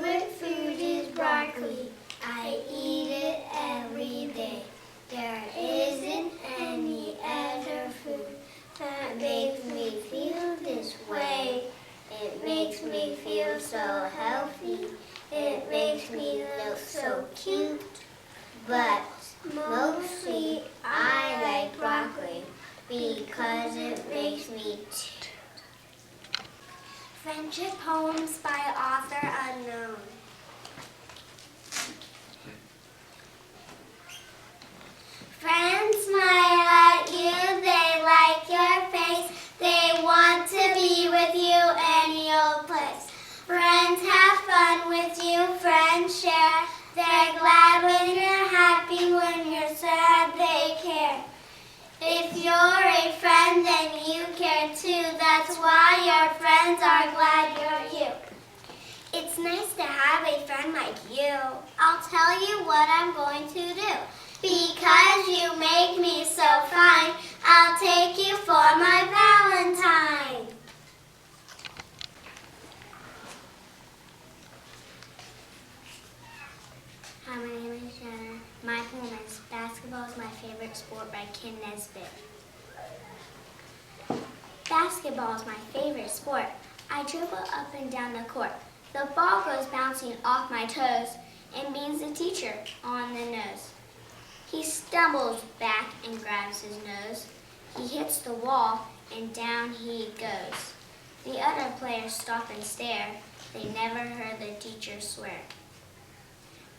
favorite food is broccoli. I eat it every day. There isn't any other food that makes me feel this way. It makes me feel so healthy. It makes me look so cute. But mostly I like broccoli because it makes me Friendship Poems by author unknown. Friends smile at you, they like your face, they want to be with you any old place. Friends have fun with you, friends share, they're glad when you're happy, when you're sad, they care. If you're a friend, then you care too, that's why your friends are glad you're you. It's nice to have a friend like you. I'll tell you what I'm going to do. Because you make me so fine, I'll take you for my Valentine. Hi, my name is Jenna. My poem is Basketball is My Favorite Sport by Ken Nesbitt. Basketball is my favorite sport. I dribble up and down the court. The ball goes bouncing off my toes and beats the teacher on the nose. He stumbles back and grabs his nose. He hits the wall and down he goes. The other players stop and stare. They never heard the teacher swear.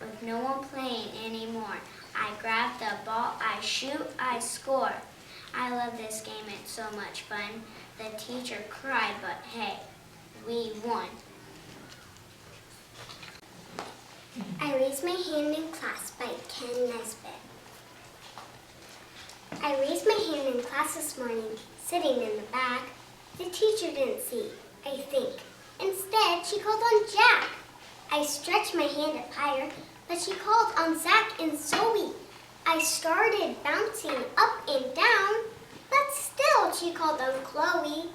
With no one playing anymore, I grab the ball, I shoot, I score. I love this game, it's so much fun. The teacher cried, but hey, we won. I Raised My Hand in Class by Ken Nesbitt. I raised my hand in class this morning, sitting in the back. The teacher didn't see, I think. Instead, she called on Jack. I stretched my hand up higher, but she called on Zach and Zoe. I started bouncing up and down, but still she called on Chloe.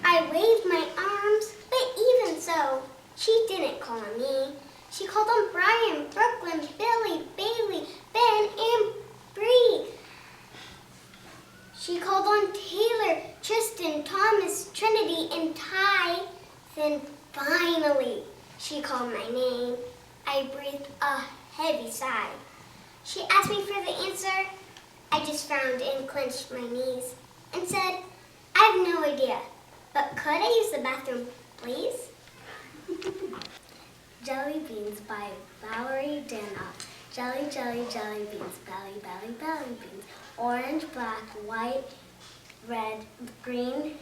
I waved my arms, but even so, she didn't call on me. She called on Brian, Brooklyn, Billy, Bailey, Ben, and Bree. She called on Taylor, Tristan, Thomas, Trinity, and Ty. Then finally, she called my name. I breathed a heavy sigh. She asked me for the answer. I just frowned and clenched my knees and said, I have no idea, but could I use the bathroom, please? Jelly Beans by Valerie Danoff. Jelly, jelly, jelly beans, belly, belly, belly beans. Orange, black, white, red, green,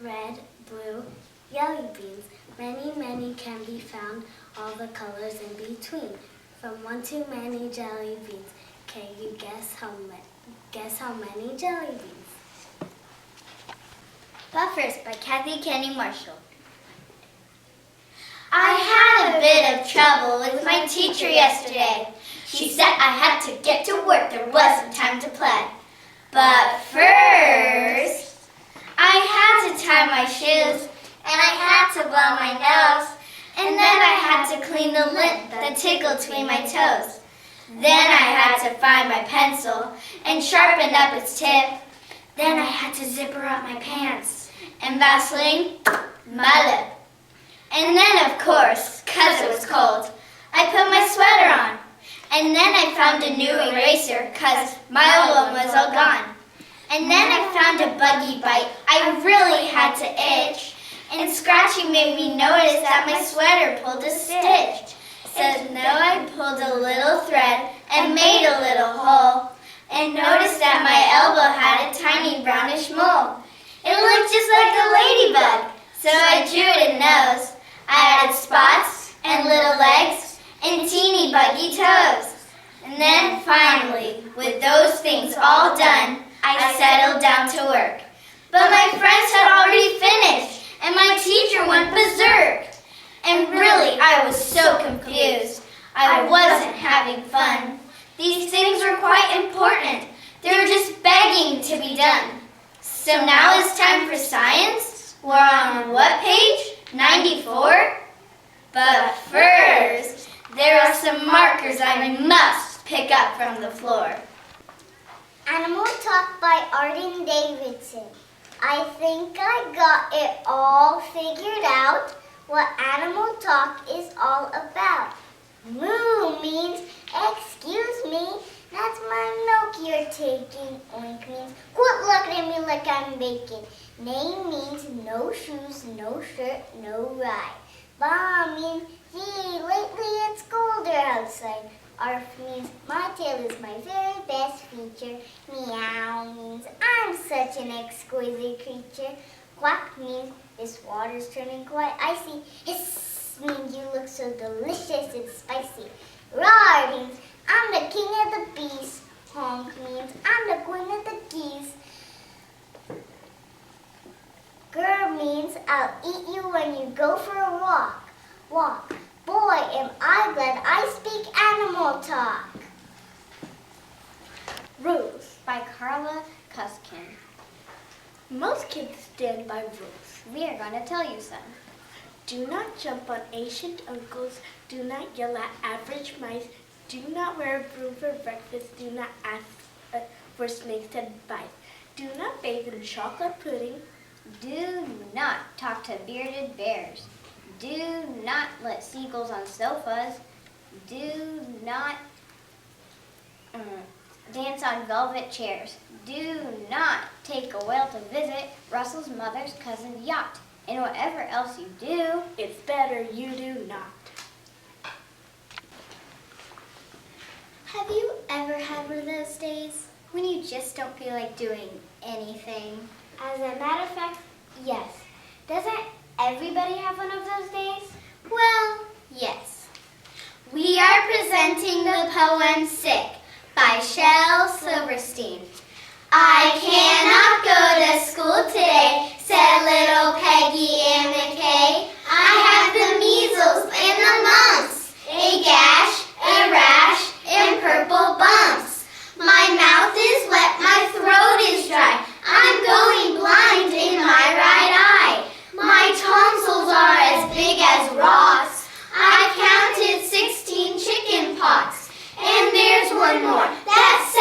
red, blue, yellow beans. Many, many can be found, all the colors in between. From one to many jelly beans. Can you guess how many jelly beans? But first, by Kathy Kenny Marshall. I had a bit of trouble with my teacher yesterday. She said I had to get to work, there wasn't time to play. But first, I had to tie my shoes, and I had to blow my nose, and then I had to clean the lint that tickled between my toes. Then I had to find my pencil and sharpen up its tip. Then I had to zipper up my pants and Vaseline my lip. And then, of course, 'cause it was cold, I put my sweater on. And then I found a new eraser, 'cause my old one was all gone. And then I found a buggy bite. I really had to itch. And scratching made me notice that my sweater pulled a stitch. So now I pulled a little thread and made a little hole. And noticed that my elbow had a tiny brownish mole. It looked just like a ladybug, so I drew it a nose. I added spots and little legs and teeny buggy toes. And then finally, with those things all done, I settled down to work. But my friends had already finished, and my teacher went berserk. And really, I was so confused. I wasn't having fun. These things were quite important. They were just begging to be done. So now it's time for science. We're on what page? 94? But first, there are some markers I must pick up from the floor. Animal Talk by Arden Davidson. I think I got it all figured out, what Animal Talk is all about. Moo means, excuse me, that's my milk you're taking. Oink means, quit looking at me like I'm baking. Neigh means, no shoes, no shirt, no ride. Ba means, gee, lately it's colder outside. Arf means, my tail is my very best feature. Meow means, I'm such an exquisite creature. Quack means, this water's turning quite icy. Hiss means, you look so delicious and spicy. Roar means, I'm the king of the bees. Honk means, I'm the queen of the geese. Grr means, I'll eat you when you go for a walk. Walk. Boy, am I glad I speak animal talk. Rules by Carla Cuskin. Most kids stand by rules. We are going to tell you some. Do not jump on ancient uncles. Do not yell at average mice. Do not wear a broom for breakfast. Do not ask for snakes' advice. Do not bathe in chocolate pudding. Do not talk to bearded bears. Do not let seagulls on sofas. Do not dance on velvet chairs. Do not take a whale to visit Russell's mother's cousin's yacht. And whatever else you do, It's better you do not. have you ever had one of those days when you just don't feel like doing anything? As a matter of fact, yes. Doesn't everybody have one of those days? Well, yes. We are presenting the poem Sick by Shel Silverstein. I cannot go to school today, said little Peggy Ann McKay. I have the measles and the mumps, a gash, a rash, and purple bumps. My mouth is wet, my throat is dry. I'm going blind in my right eye. My tonsils are as big as rocks. I counted 16 chicken pox. And there's one more, that's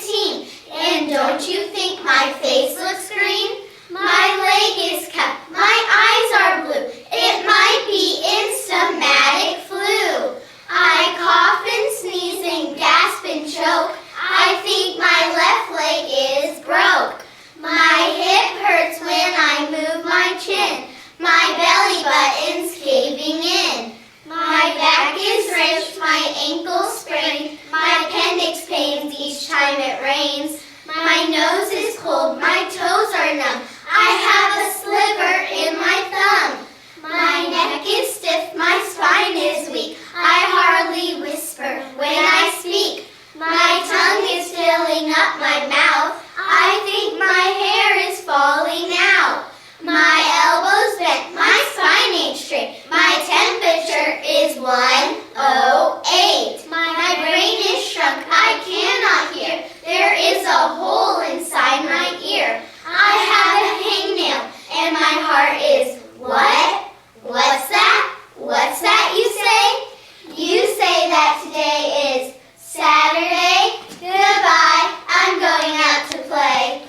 17. And don't you think my face looks green? My leg is cut, my eyes are blue. It might be instamatic flu. I cough and sneeze and gasp and choke. I think my left leg is broke. My hip hurts when I move my chin. My belly button's caving in. My back is wrenched, my ankle sprained. My appendix pains each time it rains. My nose is cold, my toes are numb. I have a sliver in my thumb. My neck is stiff, my spine is weak. I hardly whisper when I speak. My tongue is filling up my mouth. I think my hair is falling out. My elbows bent, my spine ain't straight. My temperature is 108. My brain is shrunk, I cannot hear. There is a hole inside my ear. I have a hangnail, and my heart is, what? What's that? What's that you say? You say that today is Saturday. Goodbye, I'm going out to play.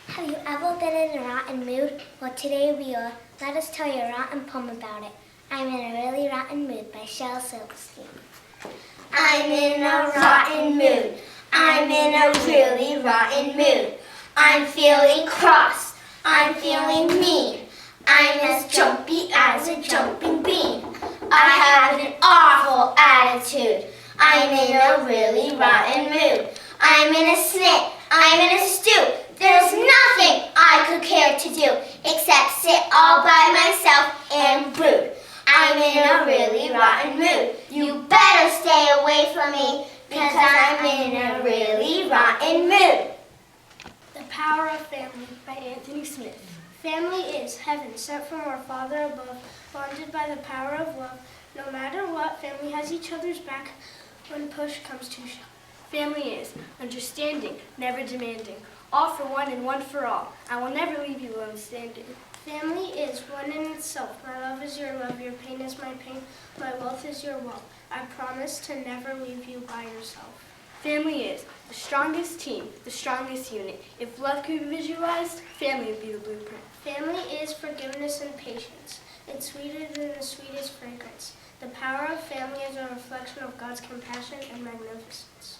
Have you ever been in a rotten mood? Well, today we are. Let us tell you a rotten poem about it. I'm in a really rotten mood by Shel Silverstein. I'm in a rotten mood. I'm in a really rotten mood. I'm feeling cross. I'm feeling mean. I'm as jumpy as a jumping bean. I have an awful attitude. I'm in a really rotten mood. I'm in a snit. I'm in a stew. There's nothing I could care to do except sit all by myself and brood. I'm in a really rotten mood. You better stay away from me because I'm in a really rotten mood. The Power of Family by Anthony Smith. Family is heaven sent from our Father above, bonded by the power of love. No matter what, family has each other's back when push comes to shove. Family is understanding, never demanding, all for one and one for all. I will never leave you alone standing. Family is one in itself, my love love is your love, your pain is my pain, my wealth is your wealth. I promise to never leave you by yourself. Family is the strongest team, the strongest unit. If love could be visualized, family would be the blueprint. Family is forgiveness and patience. It's sweeter than the sweetest fragrance. The power of family is a reflection of God's compassion and magnificence.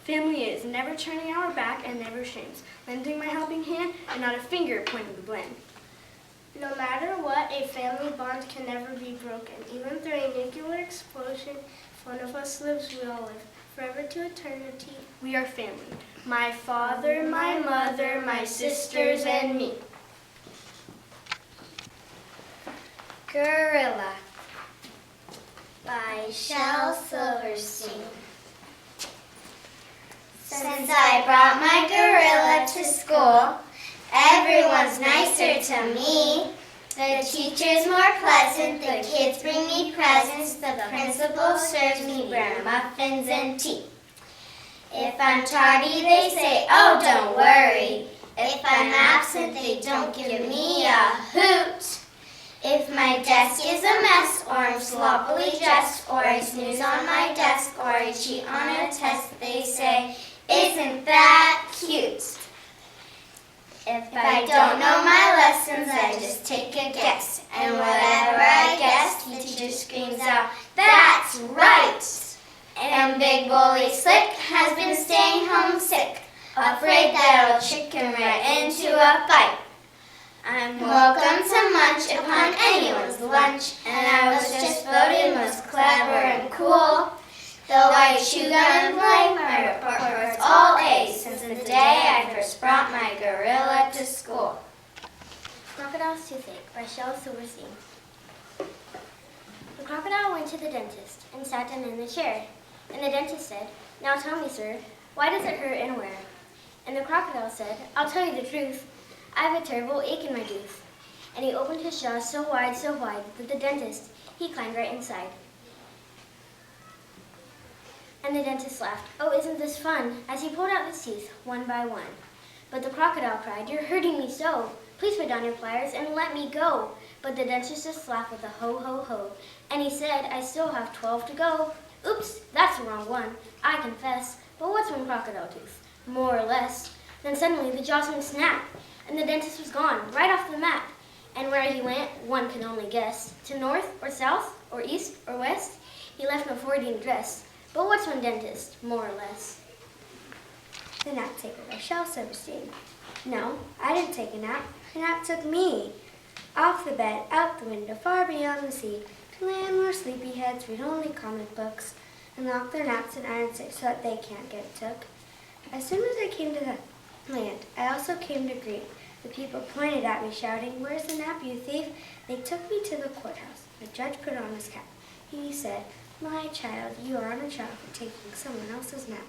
Family is never turning our back and never shames, lending my helping hand and not a finger pointing the blame. No matter what, a family bond can never be broken. Even through a nuclear explosion, if one of us lives, we all live. Forever to eternity. We are family. My father, my mother, my sisters, and me. Gorilla by Shel Silverstein. Since I brought my gorilla to school, everyone's nicer to me. The teacher's more pleasant, the kids bring me presents, the principal serves me bread, muffins, and tea. If I'm tardy, they say, oh, don't worry. If I'm absent, they don't give me a hoot. If my desk is a mess, or I'm sloppily dressed, or I snooze on my desk, or I cheat on a test, they say, isn't that cute? If I don't know my lessons, I just take a guess. And whatever I guess, the teacher screams out, that's right! And Big Bully Slick has been staying home sick, afraid that I'll trick him right into a fight. I'm welcome to munch upon anyone's lunch, and I was just voted most clever and cool. Though I chew gum and play, my report was all A's since the day I first brought my gorilla to school. Crocodile's Toothache by Shel Silverstein. The crocodile went to the dentist and sat down in the chair. And the dentist said, now tell me, sir, why does it hurt and where? And the crocodile said, I'll tell you the truth. I have a terrible ache in my tooth. And he opened his jaws so wide that the dentist, he climbed right inside. And the dentist laughed, oh, isn't this fun, as he pulled out his teeth one by one. But the crocodile cried, you're hurting me so. Please put down your pliers and let me go. But the dentist just laughed with a ho, ho, ho. And he said, I still have 12 to go. Oops, that's the wrong one, I confess. But what's one crocodile tooth? More or less. Then suddenly the jaws went snap, and the dentist was gone, right off the map. And where he went, one could only guess. To north or south or east or west, he left no Freudian address. But what's one dentist, more or less? The Nap Taker by Shel Silverstein. No, I didn't take a nap. The nap took me. Off the bed, out the window, far beyond the sea, to land where sleepyheads read only comic books and lock their naps in iron safe so that they can't get took. As soon as I came to the land, I also came to greet. The people pointed at me, shouting, where's the nap, you thief? They took me to the courthouse. The judge put on his cap. He said, my child, you are on a trial for taking someone else's nap.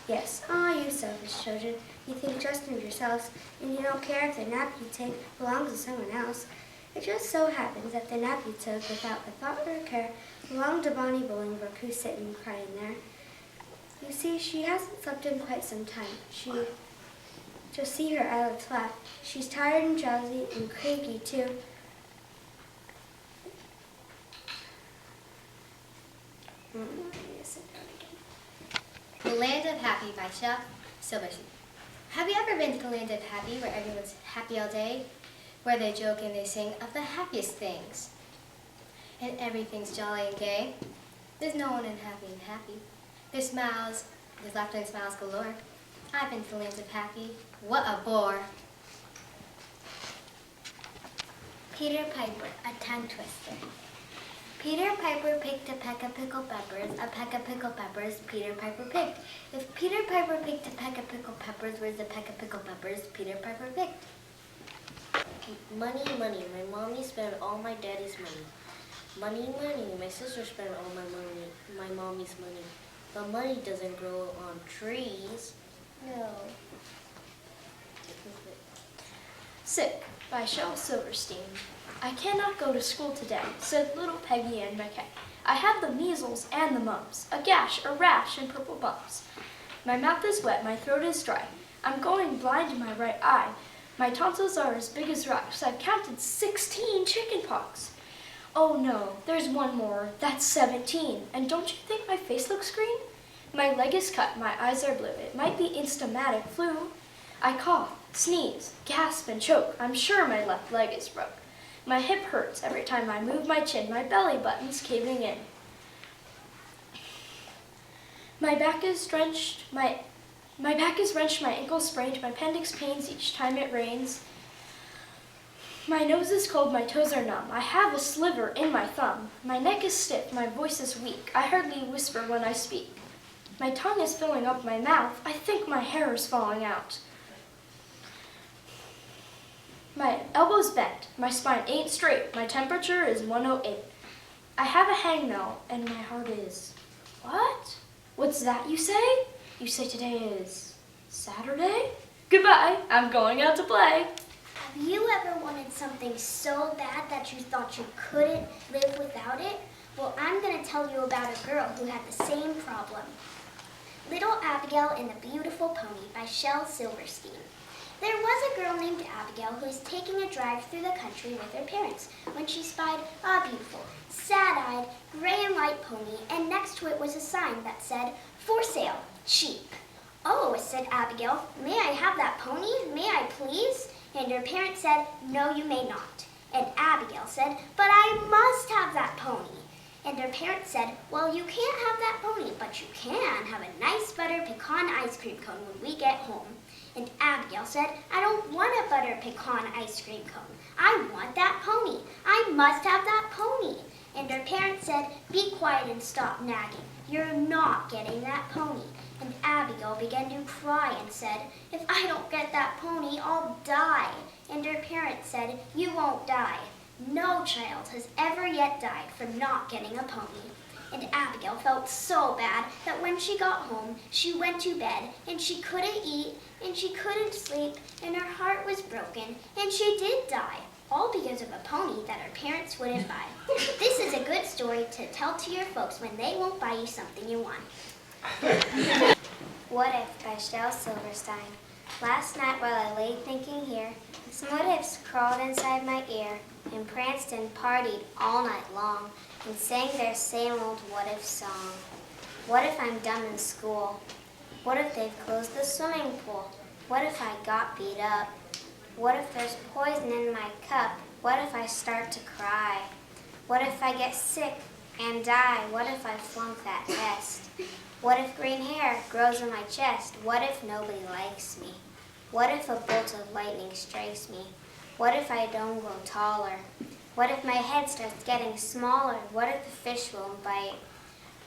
Yes, you selfish children. You think just of yourselves, and you don't care if the nap you take belongs to someone else. It just so happens that the nap you took without a thought or a care belonged to Bonnie Bolingbroke, who's sitting crying there. You see, she hasn't slept in quite some time. Just see her eyelids flap. She's tired and drowsy and cranky too. The Land of Happy by Shel Silverstein. Have you ever been to the Land of Happy, where everyone's happy all day, where they joke and they sing of the happiest things, and everything's jolly and gay? There's no one unhappy and happy. There's smiles, there's laughter and smiles galore. I've been to the Land of Happy. What a bore! Peter Piper, a tongue twister. Peter Piper picked a peck of pickled peppers, a peck of pickled peppers Peter Piper picked. If Peter Piper picked a peck of pickled peppers, where's the peck of pickled peppers Peter Piper picked? Money, money, my mommy spent all my daddy's money. Money, money, my sister spent all my money, my mommy's money. But money doesn't grow on trees. No. Sick by Shel Silverstein. I cannot go to school today, said little Peggy Ann Mackay. I have the measles and the mumps, a gash, a rash, and purple bumps. My mouth is wet, my throat is dry. I'm going blind in my right eye. My tonsils are as big as rocks. I've counted 16 chicken pox. Oh no, there's one more. That's 17. And don't you think my face looks green? My leg is cut, my eyes are blue. It might be instamatic flu. I cough, sneeze, gasp, and choke. I'm sure my left leg is broke. My hip hurts every time I move my chin. My belly button's caving in. My back is wrenched, my ankle's sprained, my appendix pains each time it rains. My nose is cold, my toes are numb. I have a sliver in my thumb. My neck is stiff, my voice is weak. I hardly whisper when I speak. My tongue is filling up my mouth. I think my hair is falling out. My elbow's bent. My spine ain't straight. My temperature is 108. I have a hangnail, and my heart is... What? What's that you say? You say today is Saturday? Goodbye. I'm going out to play. Have you ever wanted something so bad that you thought you couldn't live without it? Well, I'm going to tell you about a girl who had the same problem. Little Abigail and the Beautiful Pony by Shel Silverstein. There was a girl named Abigail who was taking a drive through the country with her parents when she spied a beautiful, sad-eyed, gray and white pony, and next to it was a sign that said, "For sale, cheap." "Oh," said Abigail, "may I have that pony? May I please?" And her parents said, "No, you may not." And Abigail said, "But I must have that pony." And her parents said, "Well, you can't have that pony, but you can have a nice butter pecan ice cream cone when we get home." And Abigail said, "I don't want a butter pecan ice cream cone. I want that pony. I must have that pony." And her parents said, "Be quiet and stop nagging. You're not getting that pony." And Abigail began to cry and said, "If I don't get that pony, I'll die." And her parents said, "You won't die. No child has ever yet died from not getting a pony." And Abigail felt so bad that when she got home, she went to bed, and she couldn't eat, and she couldn't sleep, and her heart was broken, and she did die, all because of a pony that her parents wouldn't buy. This is a good story to tell to your folks when they won't buy you something you want. What If by Shel Silverstein. Last night while I lay thinking here, some what ifs crawled inside my ear and pranced and partied all night long and sang their same old what if song. What if I'm done in school? What if they've closed the swimming pool? What if I got beat up? What if there's poison in my cup? What if I start to cry? What if I get sick and die? What if I flunk that test? What if green hair grows in my chest? What if nobody likes me? What if a bolt of lightning strikes me? What if I don't grow taller? What if my head starts getting smaller? What if the fish won't bite?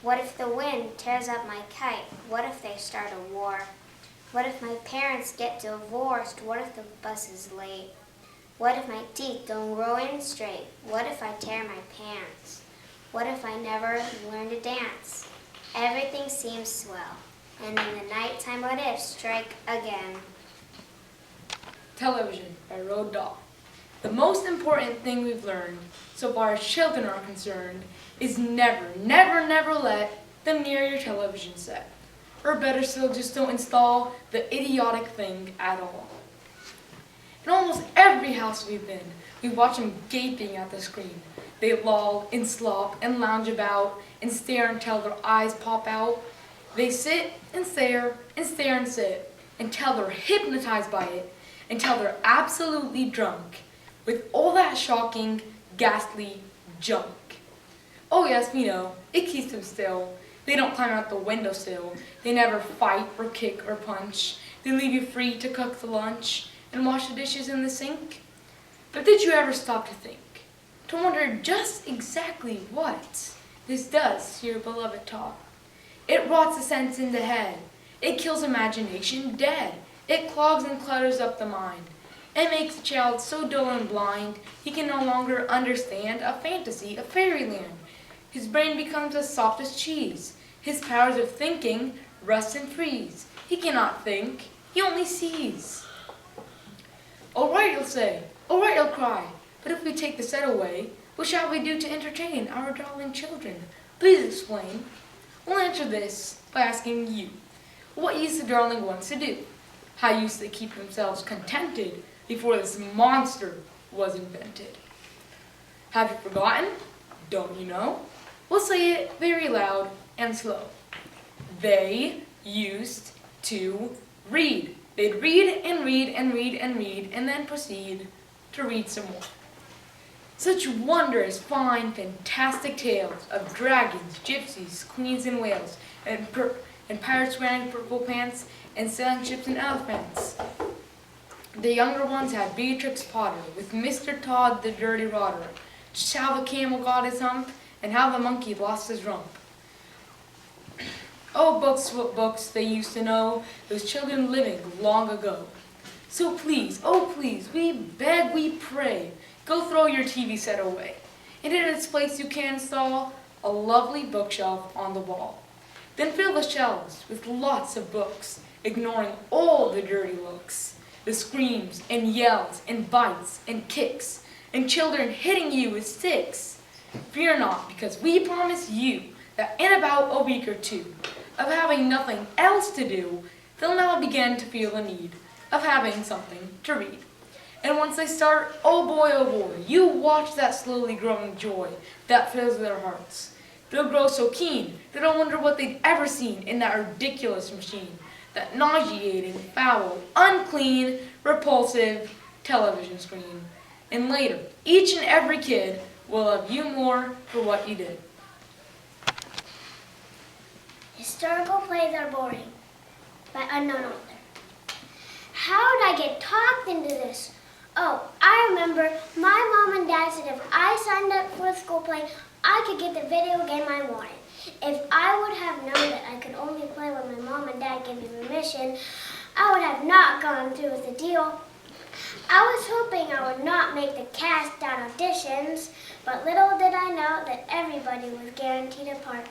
What if the wind tears up my kite? What if they start a war? What if my parents get divorced? What if the bus is late? What if my teeth don't grow in straight? What if I tear my pants? What if I never learn to dance? Everything seems swell, and then the nighttime what ifs strike again. Television by Roald Dahl. The most important thing we've learned, so far as children are concerned, is never, never, never let them near your television set. Or better still, just don't install the idiotic thing at all. In almost every house we've been, we watch them gaping at the screen. They loll and slop and lounge about and stare until their eyes pop out. They sit and stare and stare and sit until they're hypnotized by it, until they're absolutely drunk with all that shocking, ghastly junk. Oh yes, we know, it keeps them still. They don't climb out the windowsill. They never fight or kick or punch. They leave you free to cook the lunch and wash the dishes in the sink. But did you ever stop to think, to wonder just exactly what this does to your beloved talk? It rots the sense in the head. It kills imagination dead. It clogs and clutters up the mind. It makes the child so dull and blind, he can no longer understand a fantasy, a fairyland. His brain becomes as soft as cheese. His powers of thinking rust and freeze. He cannot think, he only sees. All right, he'll say. All right, he'll cry. But if we take the set away, what shall we do to entertain our darling children? Please explain. We'll answer this by asking you. What used the darling ones to do? How used they keep themselves contented before this monster was invented? Have you forgotten? Don't you know? We'll say it very loud and slow. They used to read. They'd read and read and read and read and then proceed to read some more. Such wondrous, fine, fantastic tales of dragons, gypsies, queens and whales, and pirates wearing purple pants, and sailing ships and elephants. The younger ones had Beatrix Potter with Mr. Todd the Dirty Rotter, just how the camel got his hump, and how the monkey lost his rump. Oh, books, what books they used to know, those children living long ago. So please, oh please, we beg, we pray, go throw your TV set away. And in its place you can install a lovely bookshelf on the wall. Then fill the shelves with lots of books, ignoring all the dirty looks, the screams and yells and bites and kicks, and children hitting you with sticks. Fear not, because we promise you that in about a week or two of having nothing else to do, they'll now begin to feel the need of having something to read. And once they start, oh boy, you watch that slowly growing joy that fills their hearts. They'll grow so keen, they don't wonder what they've ever seen in that ridiculous machine, that nauseating, foul, unclean, repulsive television screen. And later, each and every kid will love you more for what you did. Historical plays are boring, by unknown author. How did I get talked into this? Oh, I remember my mom and dad said if I signed up for a school play, I could get the video game I wanted. If I would have known that I could only play when my mom and dad gave me permission, I would have not gone through with the deal. I was hoping I would not make the cast on auditions, but little did I know that everybody was guaranteed a part.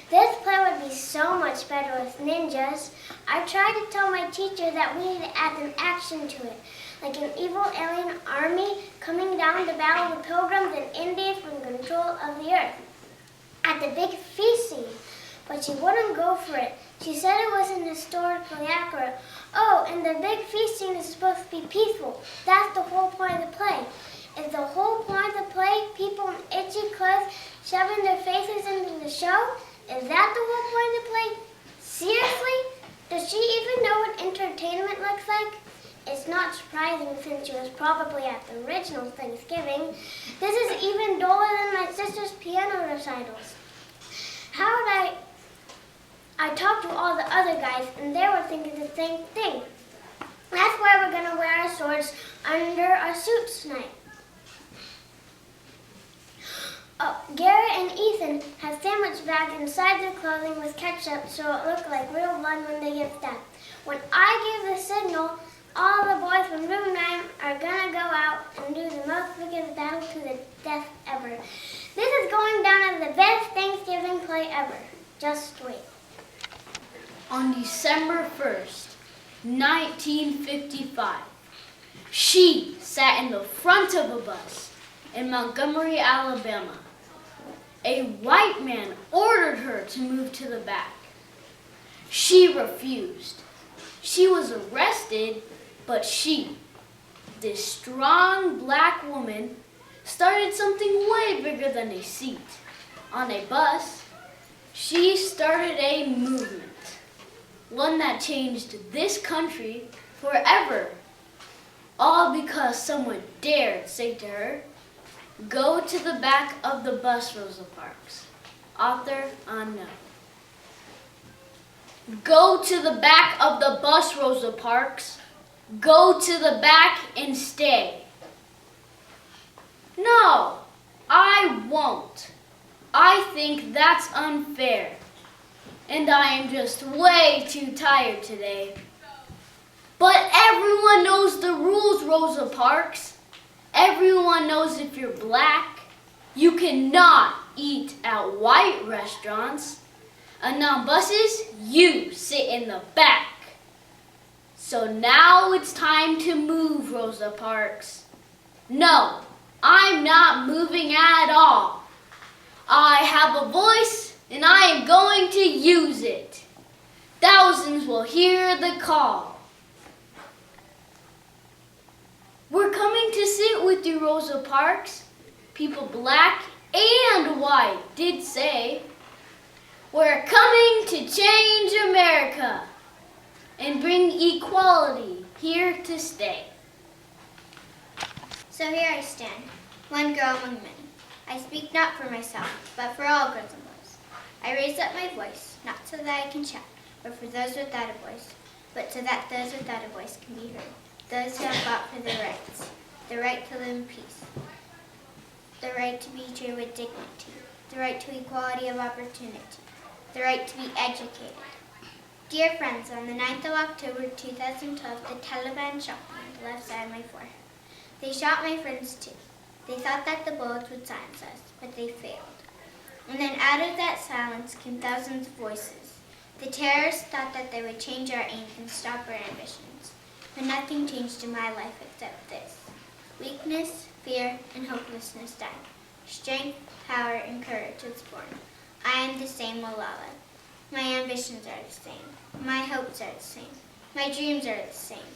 This play would be so much better with ninjas. I tried to tell my teacher that we need to add an action to it, like an evil alien army coming down to battle the pilgrims and Indians from control of the earth at the big feast scene. But she wouldn't go for it. She said it wasn't historically accurate. Oh, and the big feast scene is supposed to be peaceful. That's the whole point of the play. Is the whole point of the play people in itchy clothes shoving their faces into the show? Is that the whole point of the play? Seriously? Does she even know what entertainment looks like? It's not surprising since she was probably at the original Thanksgiving. This is even duller than my sister's piano recitals. How would I talked to all the other guys and they were thinking the same thing. That's why we're going to wear our swords under our suits tonight. Oh, Garrett and Ethan have sandwich bags inside their clothing with ketchup so it looked like real blood when they get stabbed. When I give the signal, all the boys from room 9 are gonna go out and do the most wicked battle to the death ever. This is going down as the best Thanksgiving play ever. Just wait. On December 1st, 1955, she sat in the front of a bus in Montgomery, Alabama. A white man ordered her to move to the back. She refused. She was arrested, but she, this strong black woman, started something way bigger than a seat. On a bus, she started a movement, one that changed this country forever. All because someone dared say to her, "Go to the back of the bus, Rosa Parks." Author unknown. Go to the back of the bus, Rosa Parks. Go to the back and stay. No, I won't. I think that's unfair. And I am just way too tired today. But everyone knows the rules, Rosa Parks. Everyone knows if you're black, you cannot eat at white restaurants. And on buses, you sit in the back. So now it's time to move, Rosa Parks. No, I'm not moving at all. I have a voice and I am going to use it. Thousands will hear the call. We're coming to sit with you, Rosa Parks. People black and white. White did say, "We're coming to change America and bring equality here to stay." So here I stand, one girl among many. I speak not for myself, but for all girls and boys. I raise up my voice, not so that I can shout, or for those without a voice, but so that those without a voice can be heard. Those who have fought for their rights, the right to live in peace, the right to be treated with dignity, the right to equality of opportunity, the right to be educated. Dear friends, on the 9th of October 2012, the Taliban shot me on the left side of my forehead. They shot my friends too. They thought that the bullets would silence us, but they failed. And then out of that silence came thousands of voices. The terrorists thought that they would change our aims and stop our ambitions. But nothing changed in my life except this. Weakness, fear, and hopelessness died. Strength, power, and courage was born. I am the same Malala. My ambitions are the same. My hopes are the same. My dreams are the same.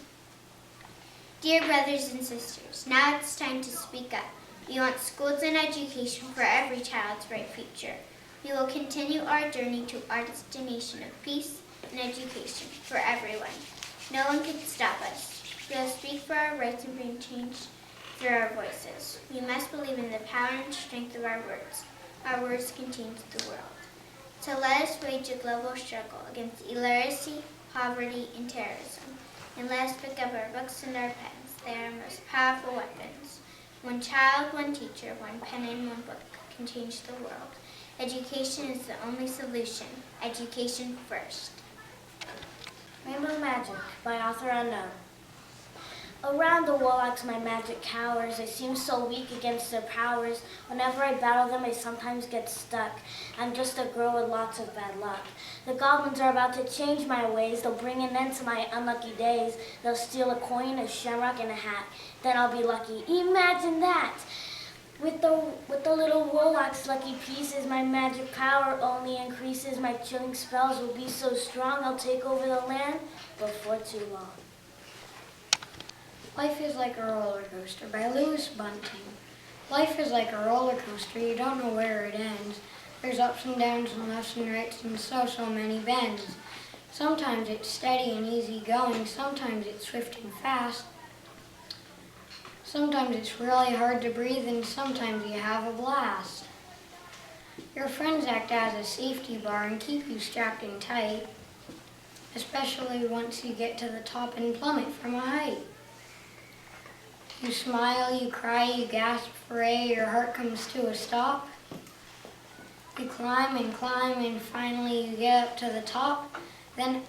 Dear brothers and sisters, now it's time to speak up. We want schools and education for every child's bright future. We will continue our journey to our destination of peace and education for everyone. No one can stop us. We will speak for our rights and bring change through our voices. We must believe in the power and strength of our words. Our words can change the world. So let us wage a global struggle against illiteracy, poverty, and terrorism. And let us pick up our books and our pens. They are our most powerful weapons. One child, one teacher, one pen, and one book can change the world. Education is the only solution. Education first. Rainbow Magic by author unknown. Around the warlocks my magic cowers. I seem so weak against their powers. Whenever I battle them, I sometimes get stuck. I'm just a girl with lots of bad luck. The goblins are about to change my ways. They'll bring an end to my unlucky days. They'll steal a coin, a shamrock, and a hat. Then I'll be lucky. Imagine that! With the little warlock's lucky pieces, my magic power only increases. My chilling spells will be so strong, I'll take over the land before too long. Life is like a roller coaster by Louis Bunting. Life is like a roller coaster, you don't know where it ends. There's ups and downs and lefts and rights and so many bends. Sometimes it's steady and easy going, sometimes it's swift and fast. Sometimes it's really hard to breathe and sometimes you have a blast. Your friends act as a safety bar and keep you strapped in tight, especially once you get to the top and plummet from a height. You smile, you cry, you gasp for air, your heart comes to a stop. You climb and finally you get up to the top, then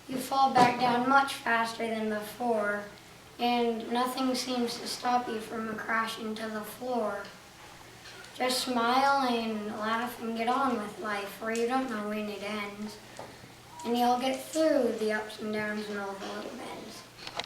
you fall back down much faster than before, and nothing seems to stop you from crashing to the floor. Just smile and laugh and get on with life, for you don't know when it ends. And you'll get through the ups and downs and all the little bends.